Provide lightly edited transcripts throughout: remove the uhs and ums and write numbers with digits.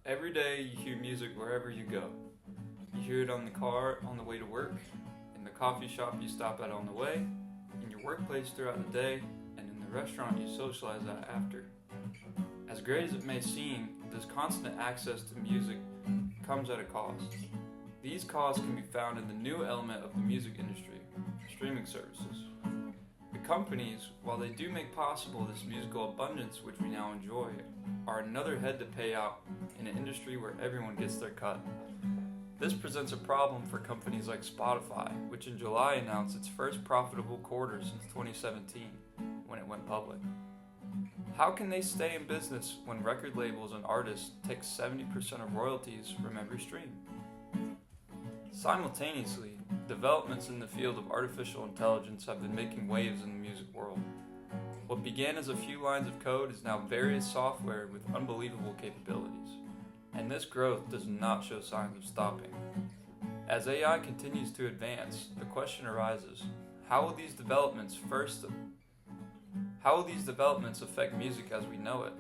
Every day you hear music wherever you go. You hear it on the car on the way to work, in the coffee shop you stop at on the way, in your workplace throughout the day, and in the restaurant you socialize at after. As great as it may seem, this constant access to music comes at a cost. These costs can be found in the new element of the music industry, streaming services. The companies, while they do make possible this musical abundance which we now enjoy, are another head to pay out in an industry where everyone gets their cut. This presents a problem for companies like Spotify, which in July announced its first profitable quarter since 2017, when it went public. How can they stay in business when record labels and artists take 70% of royalties from every stream? Simultaneously, developments in the field of artificial intelligence have been making waves in the music world. What began as a few lines of code is now various software with unbelievable capabilities, and this growth does not show signs of stopping. As AI continues to advance, the question arises, how will these developments affect music as we know it?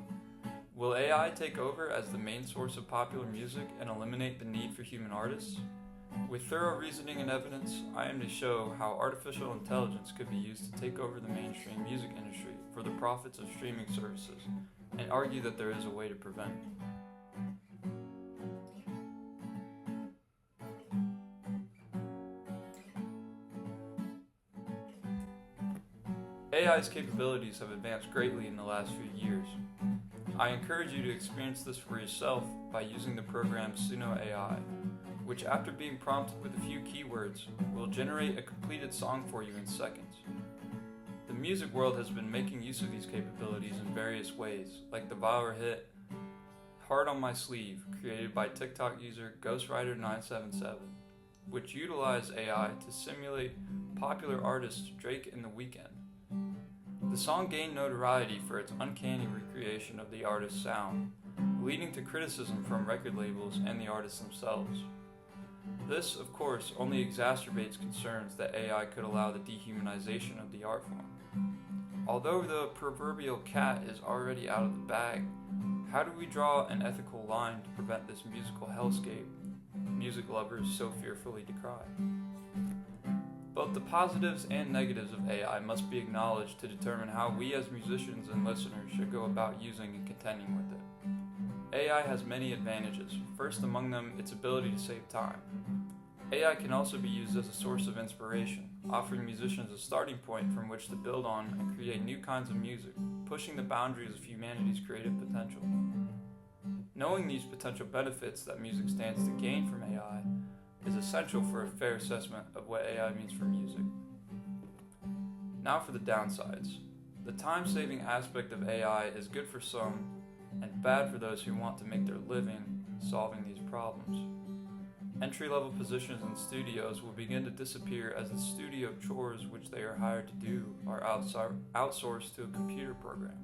Will AI take over as the main source of popular music and eliminate the need for human artists? With thorough reasoning and evidence, I aim to show how artificial intelligence could be used to take over the mainstream music industry for the profits of streaming services, and argue that there is a way to prevent it. AI's capabilities have advanced greatly in the last few years. I encourage you to experience this for yourself by using the program Suno AI, which after being prompted with a few keywords, will generate a completed song for you in seconds. The music world has been making use of these capabilities in various ways, like the viral hit Heart on My Sleeve, created by TikTok user Ghostwriter977, which utilized AI to simulate popular artist Drake and The Weeknd. The song gained notoriety for its uncanny recreation of the artist's sound, leading to criticism from record labels and the artists themselves. This, of course, only exacerbates concerns that AI could allow the dehumanization of the art form. Although the proverbial cat is already out of the bag, how do we draw an ethical line to prevent this musical hellscape music lovers so fearfully decry? Both the positives and negatives of AI must be acknowledged to determine how we as musicians and listeners should go about using and contending with it. AI has many advantages, first among them its ability to save time. AI can also be used as a source of inspiration, offering musicians a starting point from which to build on and create new kinds of music, pushing the boundaries of humanity's creative potential. Knowing these potential benefits that music stands to gain from AI is essential for a fair assessment of what AI means for music. Now for the downsides. The time-saving aspect of AI is good for some and bad for those who want to make their living solving these problems. Entry-level positions in studios will begin to disappear as the studio chores which they are hired to do are outsourced to a computer program.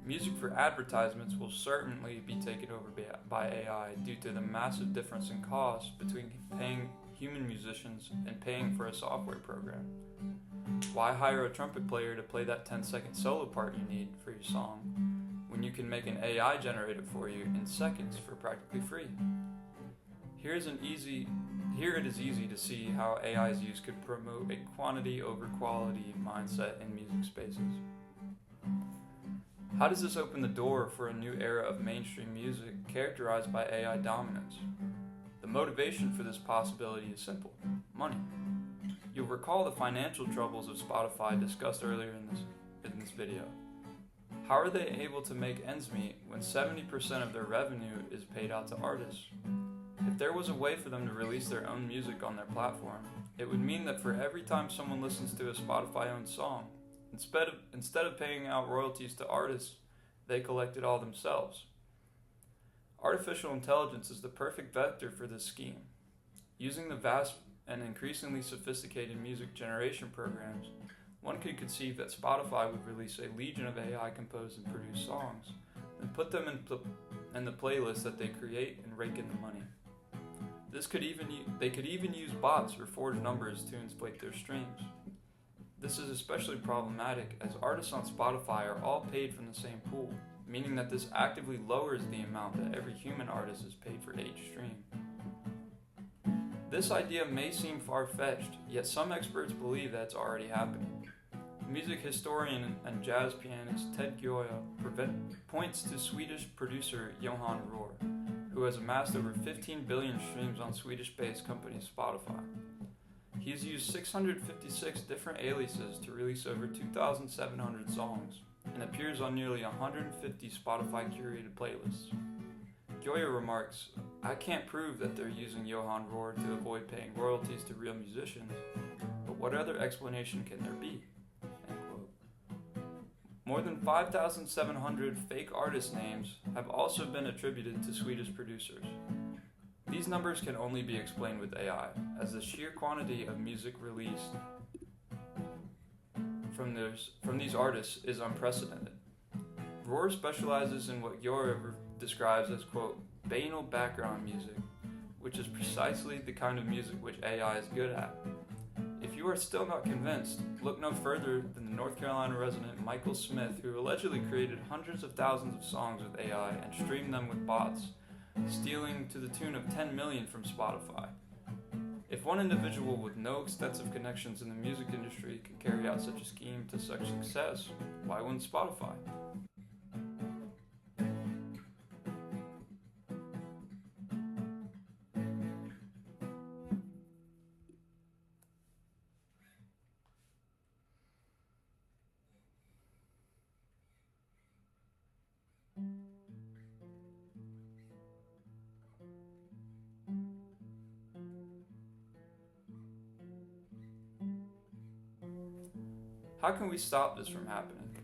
Music for advertisements will certainly be taken over by AI due to the massive difference in cost between paying human musicians and paying for a software program. Why hire a trumpet player to play that 10-second solo part you need for your song when you can make an AI generate it for you in seconds for practically free? Here it is easy to see how AI's use could promote a quantity over quality mindset in music spaces. How does this open the door for a new era of mainstream music characterized by AI dominance? The motivation for this possibility is simple: money. You'll recall the financial troubles of Spotify discussed earlier in this video. How are they able to make ends meet when 70% of their revenue is paid out to artists? If there was a way for them to release their own music on their platform, it would mean that for every time someone listens to a Spotify-owned song, instead of paying out royalties to artists, they collect it all themselves. Artificial intelligence is the perfect vector for this scheme. Using the vast and increasingly sophisticated music generation programs, one could conceive that Spotify would release a legion of AI-composed and produced songs, and put them in the playlist that they create and rake in the money. They could even use bots or forged numbers to inflate their streams. This is especially problematic as artists on Spotify are all paid from the same pool, meaning that this actively lowers the amount that every human artist is paid for each stream. This idea may seem far-fetched, yet some experts believe that it's already happening. Music historian and jazz pianist Ted Gioia points to Swedish producer Johan Rohr, who has amassed over 15 billion streams on Swedish-based company Spotify. He's used 656 different aliases to release over 2,700 songs and appears on nearly 150 Spotify curated playlists. Gioia remarks, "I can't prove that they're using Johan Rohr to avoid paying royalties to real musicians, but what other explanation can there be?" End quote. More than 5,700 fake artist names have also been attributed to Swedish producers. These numbers can only be explained with AI, as the sheer quantity of music released from these artists is unprecedented. Rohr specializes in what Gioia describes as, quote, banal background music, which is precisely the kind of music which AI is good at. If you are still not convinced, look no further than the North Carolina resident Michael Smith, who allegedly created hundreds of thousands of songs with AI and streamed them with bots, stealing to the tune of 10 million from Spotify. If one individual with no extensive connections in the music industry can carry out such a scheme to such success, why wouldn't Spotify? How can we stop this from happening?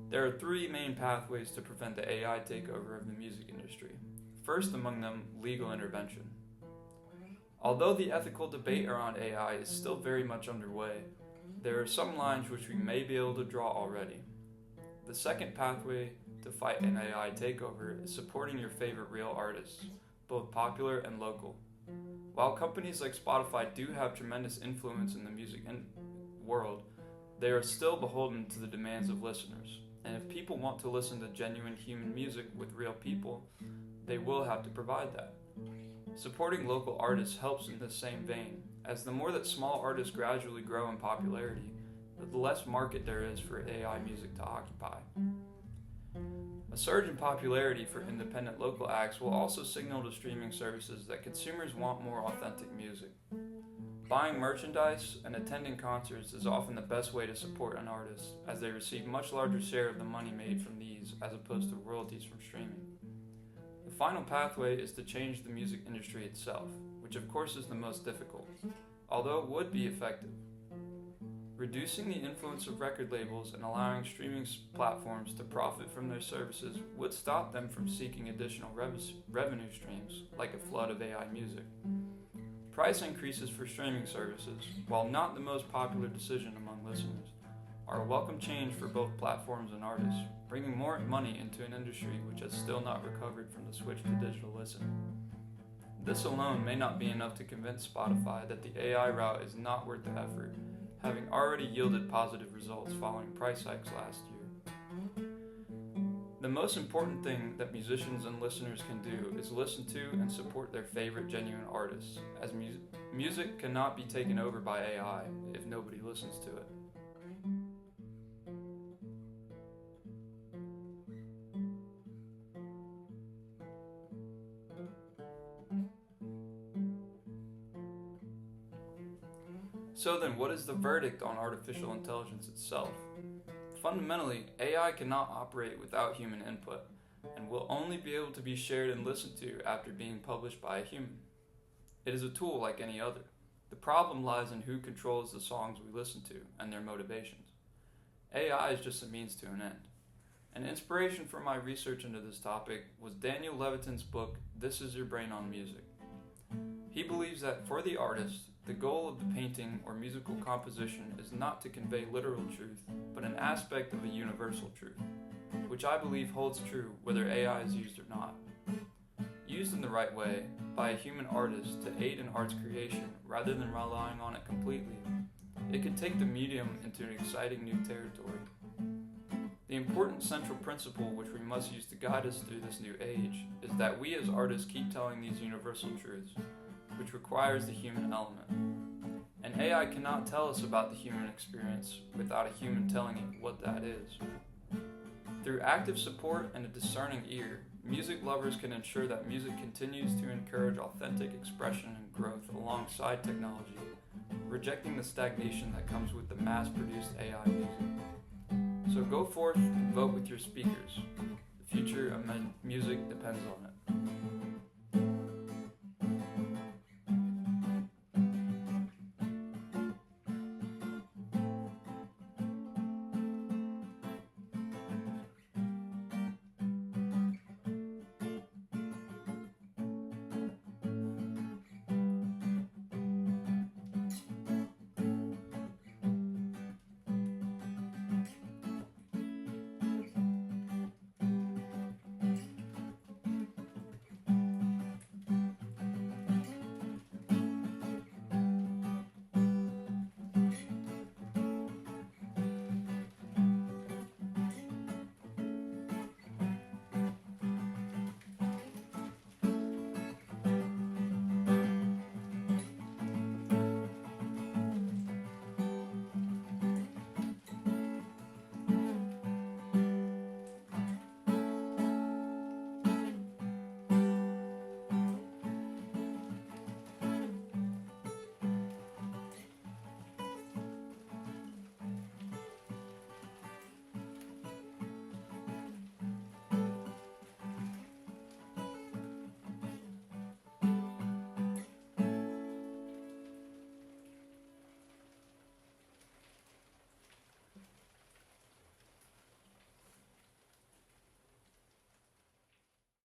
There are three main pathways to prevent the AI takeover of the music industry. First among them, legal intervention. Although the ethical debate around AI is still very much underway, there are some lines which we may be able to draw already. The second pathway to fight an AI takeover is supporting your favorite real artists, both popular and local. While companies like Spotify do have tremendous influence in the music world, they are still beholden to the demands of listeners, and if people want to listen to genuine human music with real people, they will have to provide that. Supporting local artists helps in the same vein, as the more that small artists gradually grow in popularity, the less market there is for AI music to occupy. A surge in popularity for independent local acts will also signal to streaming services that consumers want more authentic music. Buying merchandise and attending concerts is often the best way to support an artist, as they receive much larger share of the money made from these as opposed to royalties from streaming. The final pathway is to change the music industry itself, which of course is the most difficult, although it would be effective. Reducing the influence of record labels and allowing streaming platforms to profit from their services would stop them from seeking additional revenue streams, like a flood of AI music. Price increases for streaming services, while not the most popular decision among listeners, are a welcome change for both platforms and artists, bringing more money into an industry which has still not recovered from the switch to digital listening. This alone may not be enough to convince Spotify that the AI route is not worth the effort, having already yielded positive results following price hikes last year. The most important thing that musicians and listeners can do is listen to and support their favorite genuine artists, as music cannot be taken over by AI if nobody listens to it. So then, what is the verdict on artificial intelligence itself? Fundamentally, AI cannot operate without human input, and will only be able to be shared and listened to after being published by a human. It is a tool like any other. The problem lies in who controls the songs we listen to and their motivations. AI is just a means to an end. An inspiration for my research into this topic was Daniel Levitin's book, This Is Your Brain on Music. He believes that for the artist, the goal of the painting or musical composition is not to convey literal truth, but an aspect of a universal truth, which I believe holds true whether AI is used or not. Used in the right way, by a human artist to aid in art's creation rather than relying on it completely, it could take the medium into an exciting new territory. The important central principle which we must use to guide us through this new age is that we as artists keep telling these universal truths, which requires the human element. And AI cannot tell us about the human experience without a human telling it what that is. Through active support and a discerning ear, music lovers can ensure that music continues to encourage authentic expression and growth alongside technology, rejecting the stagnation that comes with the mass-produced AI music. So go forth and vote with your speakers. The future of music depends on it.